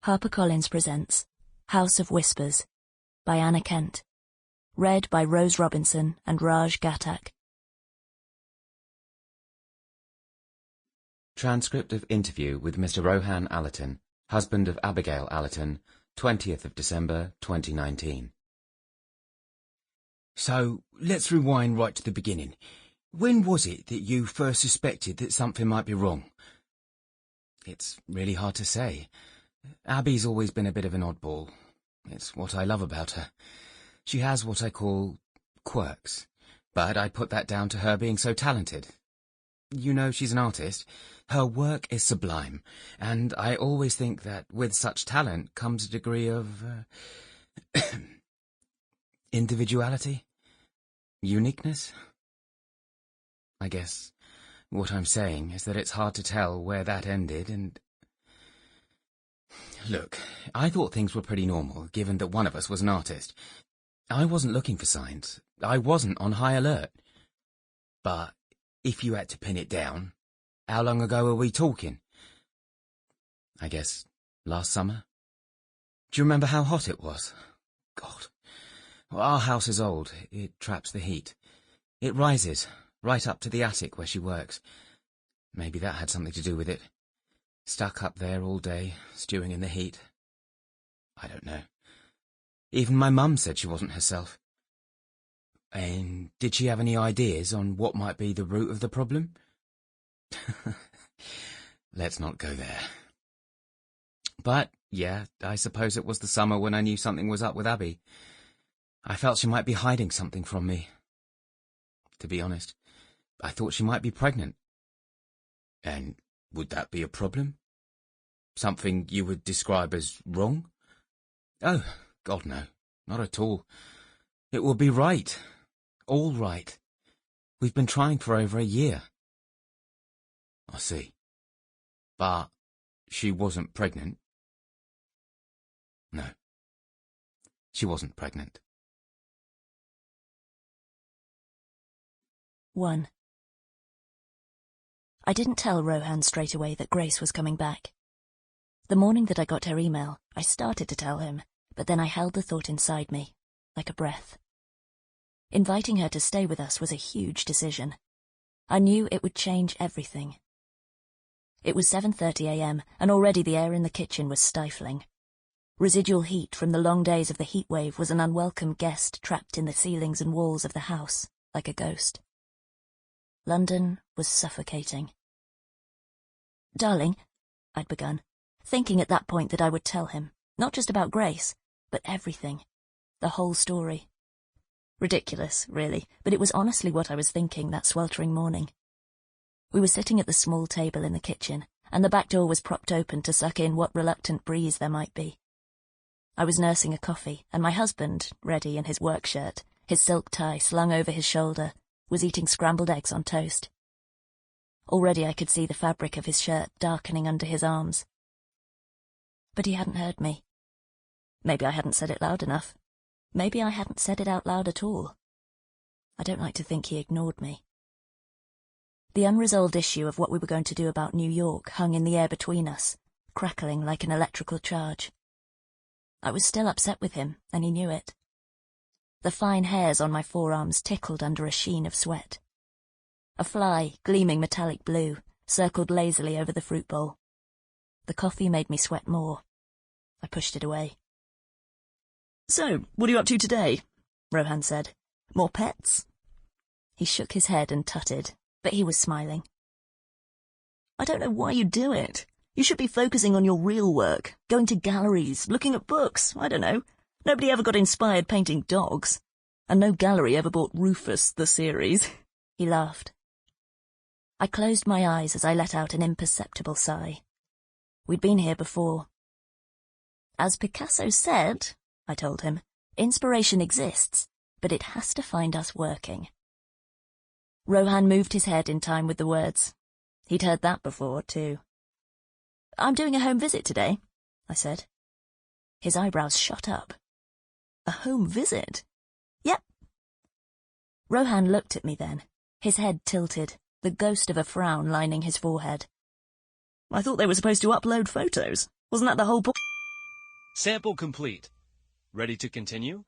HarperCollins presents House of Whispers by Anna Kent. Read by Rose Robinson and Raj Ghatak. Transcript of interview with Mr. Rohan Allerton, husband of Abigail Allerton, 20th of December 2019. So, let's rewind right to the beginning. When was it that you first suspected that something might be wrong? It's really hard to say. Abby's always been a bit of an oddball. It's what I love about her. She has what I call quirks, but I put that down to her being so talented. You know, she's an artist. Her work is sublime, and I always think that with such talent comes a degree of individuality, uniqueness. I guess what I'm saying is that it's hard to tell where that ended and... Look, I thought things were pretty normal, given that one of us was an artist. I wasn't looking for signs. I wasn't on high alert. But if you had to pin it down, how long ago are we talking? I guess last summer. Do you remember how hot it was? God. Well, our house is old. It traps the heat. It rises right up to the attic where she works. Maybe that had something to do with it. Stuck up there all day, stewing in the heat. I don't know. Even my mum said she wasn't herself. And did she have any ideas on what might be the root of the problem? Let's not go there. But, yeah, I suppose it was the summer when I knew something was up with Abby. I felt she might be hiding something from me. To be honest, I thought she might be pregnant. And would that be a problem? Something you would describe as wrong? Oh, God, no. Not at all. It will be right. All right. We've been trying for over a year. I see. But she wasn't pregnant? No. She wasn't pregnant. 1. I didn't tell Rohan straight away that Grace was coming back. The morning that I got her email, I started to tell him, but then I held the thought inside me, like a breath. Inviting her to stay with us was a huge decision. I knew it would change everything. It was 7:30 a.m, and already the air in the kitchen was stifling. Residual heat from the long days of the heat wave was an unwelcome guest trapped in the ceilings and walls of the house, like a ghost. London was suffocating. Darling, I'd begun, thinking at that point that I would tell him, not just about Grace, but everything, the whole story. Ridiculous, really, but it was honestly what I was thinking that sweltering morning. We were sitting at the small table in the kitchen, and the back door was propped open to suck in what reluctant breeze there might be. I was nursing a coffee, and my husband, ready in his work shirt, his silk tie slung over his shoulder, was eating scrambled eggs on toast. Already I could see the fabric of his shirt darkening under his arms. But he hadn't heard me. Maybe I hadn't said it loud enough. Maybe I hadn't said it out loud at all. I don't like to think he ignored me. The unresolved issue of what we were going to do about New York hung in the air between us, crackling like an electrical charge. I was still upset with him, and he knew it. The fine hairs on my forearms tickled under a sheen of sweat. A fly, gleaming metallic blue, circled lazily over the fruit bowl. The coffee made me sweat more. I pushed it away. "So, what are you up to today?" Rohan said. "More pets?" He shook his head and tutted, but he was smiling. "I don't know why you do it. You should be focusing on your real work, going to galleries, looking at books, I don't know. Nobody ever got inspired painting dogs. And no gallery ever bought Rufus, the series." He laughed. I closed my eyes as I let out an imperceptible sigh. We'd been here before. "As Picasso said," I told him, "inspiration exists, but it has to find us working." Rohan moved his head in time with the words. He'd heard that before, too. "I'm doing a home visit today," I said. His eyebrows shot up. "A home visit?" "Yep." Rohan looked at me then, his head tilted, the ghost of a frown lining his forehead. "I thought they were supposed to upload photos. Wasn't that the whole point?" Sample complete. Ready to continue?